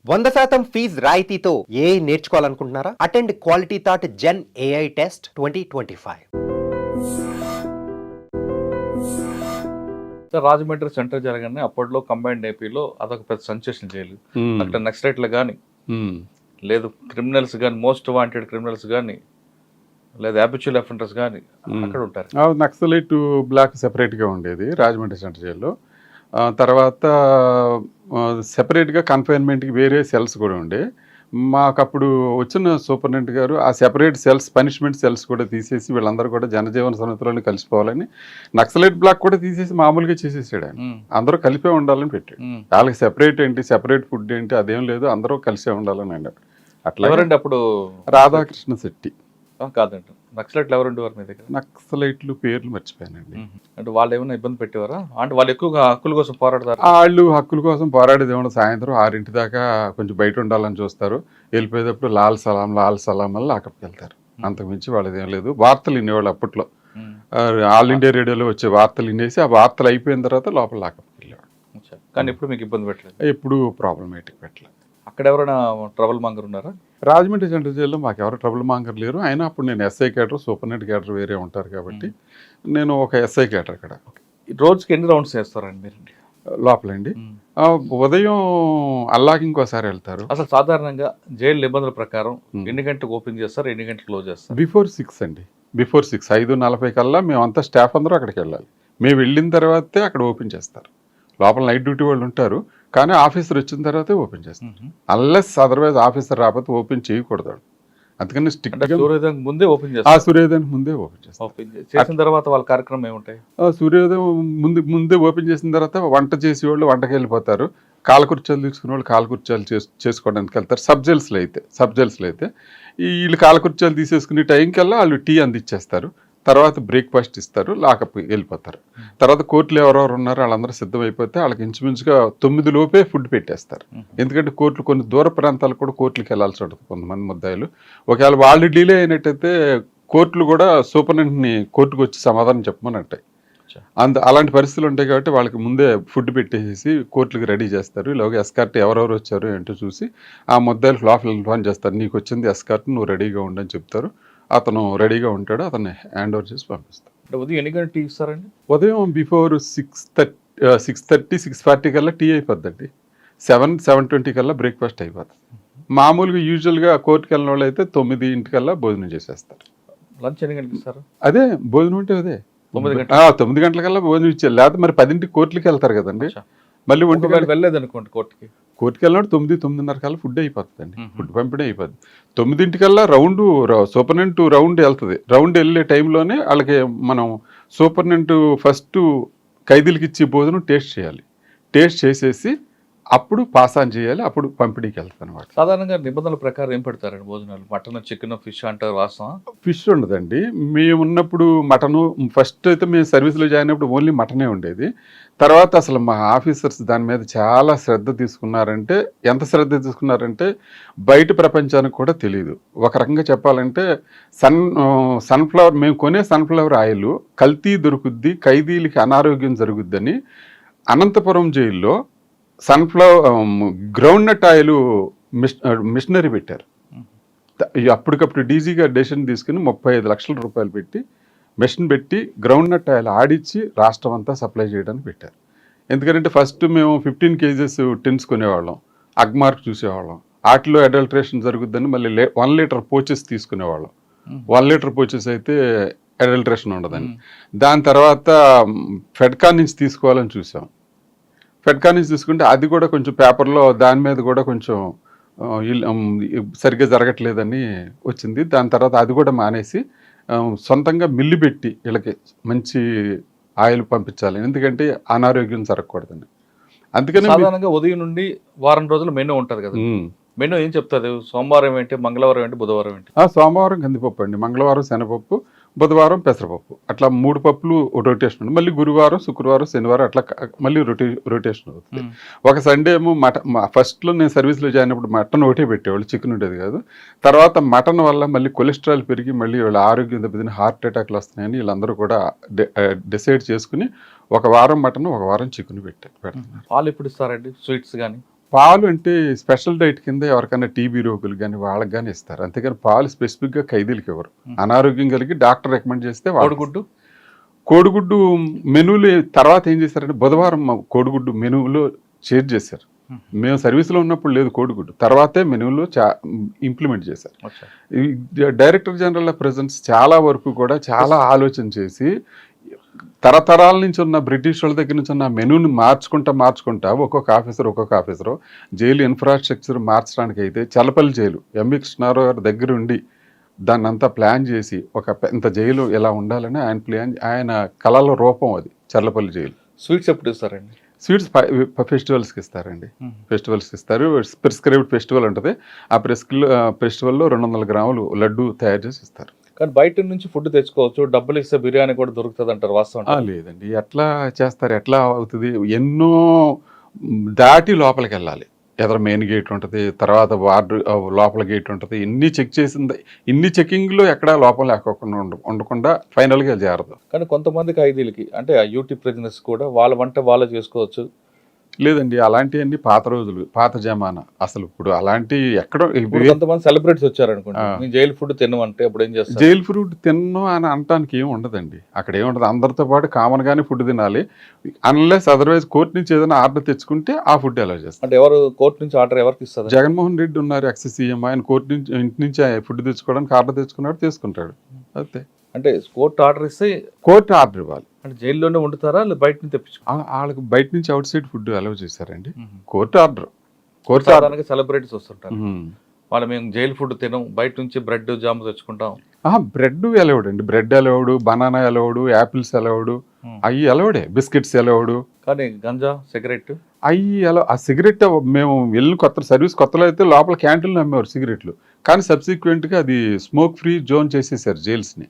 100% fees రాయితీతో AI నేర్చుకోవాలనుకుంటున్నారా? Attend quality thought gen AI test 2025. Rajahmundry centre జరగానే అప్పట్లో కంబైన్డ్ ఏపీలో అదొక పెద్ద సెన్సేషన్ జైలు. అక్కడ నక్సలైట్లు కానీ లేదు క్రిమినల్స్ కానీ మోస్ట్ వాంటెడ్ క్రిమినల్స్ కానీ లేదా హ్యాబిచువల్ అఫెండర్స్ కానీ అక్కడ ఉంటారు. నక్సలైట్ బ్లాక్ సెపరేట్గా ఉండేది రాజమండ్రి సెంటర్ జైల్లో. తర్వాత సెపరేట్గా కన్ఫైన్మెంట్కి వేరే సెల్స్ కూడా ఉండే. మాకు అప్పుడు వచ్చిన సూపరింటెండెంట్ గారు ఆ సెపరేట్ సెల్స్ పనిష్మెంట్ సెల్స్ కూడా తీసేసి వీళ్ళందరూ కూడా జనజీవన సమితిలోనే కలిసిపోవాలని నక్సలైట్ బ్లాక్ కూడా తీసేసి మామూలుగా చేసేసాడు ఆయన. అందరూ కలిపే ఉండాలని పెట్టాడు. వాళ్ళకి సెపరేట్ ఏంటి, సెపరేట్ ఫుడ్ ఏంటి అదేం లేదు, అందరూ కలిసే ఉండాలని అన్నాడు. అట్లా ఎవరండి అప్పుడు? రాధాకృష్ణ శెట్టి. కాదండి, నక్సలైట్లు ఎవరు ఉండేవారు మీ దగ్గర? నక్సలైట్లు పేర్లు మర్చిపోయానండి. అంటే వాళ్ళు ఏమైనా ఇబ్బంది పెట్టేవారా? అంటే వాళ్ళు ఎక్కువగా హక్కుల కోసం పోరాడతారు. వాళ్ళు హక్కుల కోసం పోరాడేది ఏమన్నా సాయంత్రం 6 దాకా కొంచెం బయట ఉండాలని చూస్తారు. వెళ్ళిపోయేటప్పుడు లాల్ సలాం వల్ల లాకప్కి వెళ్తారు. అంతకుమించి వాళ్ళది ఏం లేదు. వార్తలు వినేవాళ్ళు అప్పట్లో. ఆల్ ఇండియా రేడియోలో వచ్చే వార్తలు వినేసి ఆ వార్తలు అయిపోయిన తర్వాత లోపల లాకప్కి వెళ్ళేవాడు. కానీ ఎప్పుడు మీకు ఇబ్బంది పెట్టలేదు? ఎప్పుడు ప్రాబ్లమేటిక్ పెట్టలేదు. అక్కడ ఎవరైనా ట్రబుల్ మాంగర్ ఉన్నారా? రాజమండ్రి సెంటర్ జైల్లో మాకు ఎవరు ట్రబుల్ మాంగర్ లేరు. అయినా అప్పుడు నేను ఎస్ఐ క్యాడర్, సూపరింటెండెంట్ క్యాడర్ వేరే ఉంటారు కాబట్టి నేను ఒక ఎస్ఐ క్యాడర్ అక్కడ. రోజుకి ఎన్ని రౌండ్స్ చేస్తారండి మీరు లోపలండి? ఉదయం అల్లాకి ఇంకోసారి వెళ్తారు. అసలు సాధారణంగా జైలు నిబంధనల ప్రకారం ఎన్ని గంటలకు ఓపెన్ చేస్తారు, ఎన్ని గంటలకు క్లోజ్ చేస్తారు? బిఫోర్ 6 అండి. బిఫోర్ 6 5:40 కల్లా మేమంతా స్టాఫ్ అందరూ అక్కడికి వెళ్ళాలి. మేము వెళ్ళిన తర్వాతే అక్కడ ఓపెన్ చేస్తారు. లోపల నైట్ డ్యూటీ వాళ్ళు ఉంటారు, కానీ ఆఫీసర్ వచ్చిన తర్వాతే ఓపెన్ చేస్తారు. అన్లెస్ అదర్వైజ్ ఆఫీసర్ రాకపోతే ఓపెన్ చేయకూడదు. అందుకని స్ట్రిక్ట్గా సూర్యోదయానికి ముందే ఓపెన్ చేస్తారు. సూర్యోదయానికి ముందే ఓపెన్ చేస్తారు. ఓపెన్ చేసిన తర్వాత వాళ్ళ కార్యక్రమం ఏముంటాయి? సూర్యోదయం ముందే ఓపెన్ చేసిన తర్వాత వంట చేసేవాళ్ళు వంటకి వెళ్ళిపోతారు. కాలకృత్యాలు తీసుకునే వాళ్ళు కాలకృత్యాలు చేసుకోవడానికి వెళ్తారు. సబ్ జైల్స్లో అయితే వీళ్ళు కాలకృత్యాలు తీసేసుకునే టైంకల్లా వాళ్ళు టీ అందిచ్చేస్తారు. తర్వాత బ్రేక్ఫాస్ట్ ఇస్తారు, లాకప్ వెళ్ళిపోతారు. తర్వాత కోర్టులో ఎవరెవరు ఉన్నారో వాళ్ళందరూ సిద్ధమైపోతే వాళ్ళకి ఇంచుమించుగా 9 లోపే ఫుడ్ పెట్టేస్తారు. ఎందుకంటే కోర్టులు కొన్ని దూర ప్రాంతాలకు కూడా కోర్టులకు వెళ్ళాల్సి ఉంటుంది కొంతమంది ముద్దాయిలు. ఒకవేళ వాళ్ళు డిలే అయినట్టయితే కోర్టులు కూడా సూపరింటెండెంట్ని కోర్టుకు వచ్చి సమాధానం చెప్పమని అంటాయి. అలాంటి పరిస్థితులు ఉంటాయి కాబట్టి వాళ్ళకి ముందే ఫుడ్ పెట్టేసి కోర్టులకు రెడీ చేస్తారు. ఇలాగ ఎస్కార్ట్ ఎవరెవరు వచ్చారు ఏంటో చూసి ఆ ముద్దాయిలకు లోపల ఇన్ఫార్మ్ చేస్తారు. నీకు వచ్చింది ఎస్కార్ట్, నువ్వు రెడీగా ఉండని చెప్తారు. అతను రెడీగా ఉంటాడు, అతన్ని హ్యాండ్ ఓవర్ చేసి పంపిస్తారు. ఉదయం ఎన్ని గంటలు టీ ఇస్తారండి? ఉదయం బిఫోర్ 6:30 6:40 కల్లా టీ అయిపోద్దండి. 7:20 కల్లా బ్రేక్ఫాస్ట్ అయిపోతుంది. మామూలుగా యూజువల్గా కోర్టుకి వెళ్ళిన వాళ్ళు అయితే 9 కల్లా భోజనం చేసేస్తారు. లంచ్ ఎన్ని గంటలకు ఇస్తారు? అదే భోజనం అంటే అదే 9 గంటలకల్లా భోజనం ఇచ్చారు. లేకపోతే మరి 10 కోర్టులకి వెళ్తారు కదండి. మళ్ళీ వెళ్ళలేదు అనుకోండి కోర్టుకి వెళ్ళినప్పుడు 9-9:30 కల్లా ఫుడ్ అయిపోతుందండి. ఫుడ్ పంపిణీ అయిపోద్ది. 9 కల్లా సూపరింటెండెంట్ రౌండ్ వెళ్తుంది. రౌండ్ వెళ్ళే టైంలోనే వాళ్ళకి మనం సూపరింటెండెంట్ ఫస్ట్ ఖైదీలకి ఇచ్చే భోజనం టేస్ట్ చేయాలి. టేస్ట్ చేసేసి అప్పుడు పాస్ ఆన్ చేయాలి. అప్పుడు పంపిణీకి వెళ్తాను అనమాట. సాధారణంగా నిబంధనల ప్రకారం ఏం పెడతారండి భోజనాలు? మటన్, చికెన్, ఫిష్ అంటారు. వాసన ఫిష్ ఉండదండి. మేము ఉన్నప్పుడు మటను ఫస్ట్ అయితే మేము సర్వీస్లో జాయిన్ అయినప్పుడు ఓన్లీ మటనే ఉండేది. తర్వాత అసలు మా ఆఫీసర్స్ దాని మీద చాలా శ్రద్ధ తీసుకున్నారంటే, ఎంత శ్రద్ధ తీసుకున్నారంటే బయట ప్రపంచానికి కూడా తెలియదు. ఒక రకంగా చెప్పాలంటే సన్ఫ్లవర్ మేము కొనే సన్ఫ్లవర్ ఆయిల్ కల్తీ దొరుకుద్ది, ఖైదీలకి అనారోగ్యం జరుగుద్దని అనంతపురం జైల్లో గ్రౌండ్ నట్ ఆయిల్ మిషనరీ పెట్టారు. అప్పటికప్పుడు డీజీగా డెసిషన్ తీసుకుని 35 లక్షల రూపాయలు పెట్టి మెషిన్ పెట్టి గ్రౌండ్ నట్ ఆయిల్ ఆడిచ్చి రాష్ట్రం అంతా సప్లై చేయడానికి పెట్టారు. ఎందుకంటే ఫస్ట్ మేము 15 kgs టిన్స్ కొనేవాళ్ళం, అగ్మార్క్ చూసేవాళ్ళం. వాటిలో అడల్ట్రేషన్ జరుగుద్దని మళ్ళీ 1 లీటర్ పోచెస్ తీసుకునేవాళ్ళం. 1 లీటర్ పోచెస్ అయితే అడల్ట్రేషన్ ఉండదని. దాని తర్వాత ఫెడ్కా నుంచి తీసుకోవాలని చూసాం. ఫెడ్కా నుంచి తీసుకుంటే అది కూడా కొంచెం పేపర్లో దాని మీద కూడా కొంచెం సరిగ్గా జరగట్లేదని వచ్చింది. దాని తర్వాత అది కూడా మానేసి సొంతంగా మిల్లు పెట్టి వీళ్ళకి మంచి ఆయిల్ పంపించాలి, ఎందుకంటే అనారోగ్యం జరగకూడదని. అందుకని సాధారణంగా ఉదయం నుండి వారం రోజులు మెనూ ఉంటుంది కదా. మెనూ ఏం చెప్తారు? సోమవారం ఏంటి, మంగళవారం ఏంటి, బుధవారం ఏంటి? సోమవారం కందిపప్పు అండి, మంగళవారం శనగపప్పు, బుధవారం పెసరపప్పు, అట్లా 3 పప్పులు రొటేషన్ ఉంది. మళ్ళీ గురువారం, శుక్రవారం, శనివారం అట్లా మళ్ళీ రొటేషన్ అవుతుంది. ఒక సండే ఏమో ఫస్ట్లో నేను సర్వీస్లో జాయిన్ అయినప్పుడు మటన్ ఒకటే పెట్టేవాళ్ళు, చికెన్ ఉండేది కాదు. తర్వాత మటన్ వల్ల మళ్ళీ కొలెస్ట్రాల్ పెరిగి మళ్ళీ వీళ్ళ ఆరోగ్యం దెబ్బతిని హార్ట్ అటాక్లు వస్తున్నాయని వీళ్ళందరూ కూడా డిసైడ్ చేసుకుని ఒక వారం మటన్, ఒక వారం చికెన్ పెడుతున్నారు. వాళ్ళు ఎప్పుడు ఇస్తారండి? స్వీట్స్ కానీ పాలు అంటే స్పెషల్ డైట్ కింద ఎవరికైనా టీబీ రోగులు కానీ వాళ్ళకి కానీ ఇస్తారు, అంతేగాని పాలు స్పెసిఫిక్గా ఖైదీలకు ఇవ్వరు. అనారోగ్యం కలిగి డాక్టర్ రికమెండ్ చేస్తే కోడిగుడ్డు కోడిగుడ్డు మెనూలు తర్వాత ఏం చేశారంటే బుధవారం కోడిగుడ్డు మెనూలో చేంజ్ చేశారు. మేము సర్వీస్లో ఉన్నప్పుడు లేదు కోడిగుడ్డు, తర్వాతే మెనూలో ఇంప్లిమెంట్ చేశారు. ఈ డైరెక్టర్ జనరల్ ఆఫ్ ప్రెజెన్స్ చాలా వరకు కూడా చాలా ఆలోచన చేసి తరతరాల నుంచి ఉన్న బ్రిటిష్ వాళ్ళ దగ్గర నుంచి ఉన్న మెనూని మార్చుకుంటా ఒక్కొక్క ఆఫీసరు జైలు ఇన్ఫ్రాస్ట్రక్చర్ మార్చడానికి అయితే చలపల్లి జైలు ఎంవి కృష్ణారావు గారి దగ్గర ఉండి దాన్ని అంతా ప్లాన్ చేసి ఇంత జైలు ఎలా ఉండాలని ఆయన కళల రూపం అది చల్లపల్లి జైలు. స్వీట్స్ ఎప్పుడు ఇస్తారండి? స్వీట్స్ ఫెస్టివల్స్కి ఇస్తారండి. ఫెస్టివల్స్కి ఇస్తారు. ప్రిస్క్రైబ్డ్ ఫెస్టివల్ ఉంటుంది. ఆ ఫెస్టివల్లో 200 గ్రాములు లడ్డు తయారు చేసి ఇస్తారు. కానీ బయట నుంచి ఫుడ్ తెచ్చుకోవచ్చు, డబ్బులు ఇస్తే బిర్యానీ కూడా దొరుకుతుంది అంటారు, వాస్తవం? లేదండి, ఎట్లా చేస్తారు, ఎట్లా అవుతుంది? ఎన్నో దాటి లోపలికి వెళ్ళాలి. ఎదర మెయిన్ గేట్ ఉంటుంది, తర్వాత వార్డు లోపల గేట్ ఉంటుంది. ఇన్ని చెకింగ్లో ఎక్కడా లోపల లేకోకుండా ఉండకుండా ఫైనల్గా చేరదు. కానీ కొంతమంది ఖైదీలకి అంటే ఆ యూటీ ప్రిజనర్స్ కూడా వాళ్ళ వంట వాళ్ళే చేసుకోవచ్చు. లేదండి, అలాంటివన్నీ పాత రోజులు, పాత జమానా. అసలు ఇప్పుడు అలాంటి ఎక్కడో కొంతమంది సెలబ్రిటీస్ వచ్చారనుకోండి, నేను జైలు ఫుడ్ తినమంటే అప్పుడు ఏం చేస్తారు? జైలు ఫుడ్ తిన్ను అని అనటానికి ఏం ఉండదండి. అక్కడ ఏముండదు, అందరితో పాటు కామన్ గానే ఫుడ్ తినాలి. అన్లెస్ అదర్వైజ్ కోర్టు నుంచి ఏదైనా ఆర్డర్ తెచ్చుకుంటే ఆ ఫుడ్ ఎలా చేస్తారు? అంటే ఎవరు కోర్టు నుంచి ఆర్డర్ ఎవరికి ఇస్తారు? జగన్మోహన్ రెడ్డి ఉన్నారు ఎక్స్ సీఎం, ఆయన కోర్టు నుంచి ఇంటి నుంచి ఫుడ్ తెచ్చుకోవడానికి ఆర్డర్ తెచ్చుకున్నాడు, తీసుకుంటాడు అంతే. అంటే కోర్టు ఆర్డర్ ఇస్తే కోర్టు ఆర్డర్ ఇవ్వాలి. అంటే జైల్లోనే వండుతారా లేదా బయట నుంచి తెప్పించు? వాళ్ళకి బయట నుంచి అవుట్ సైడ్ ఫుడ్ అలౌ చేశారండి. Court order. సాధారణంగా సెలబ్రిటీస్ వస్తుంటారు, వాళ్ళు మేము జైలు ఫుడ్ తినం, బయట నుంచి బ్రెడ్ జామ్ తెచ్చుకుంటాం. బ్రెడ్ అలౌడ్ అండి, bread allowed, banana allowed, apples allowed, అవి అలౌడే, బిస్కెట్స్ అలౌడ్. కానీ గంజా, సిగరెట్ ఆ సిగరెట్ మేము వెళ్ళిన సర్వీస్ కొత్తలో అయితే లోపల క్యాంటీన్లో అమ్మేవారు సిగరెట్లు. కానీ సబ్సిక్వెంట్గా అది స్మోక్ ఫ్రీ జోన్ చేసేసారు జైల్స్ని.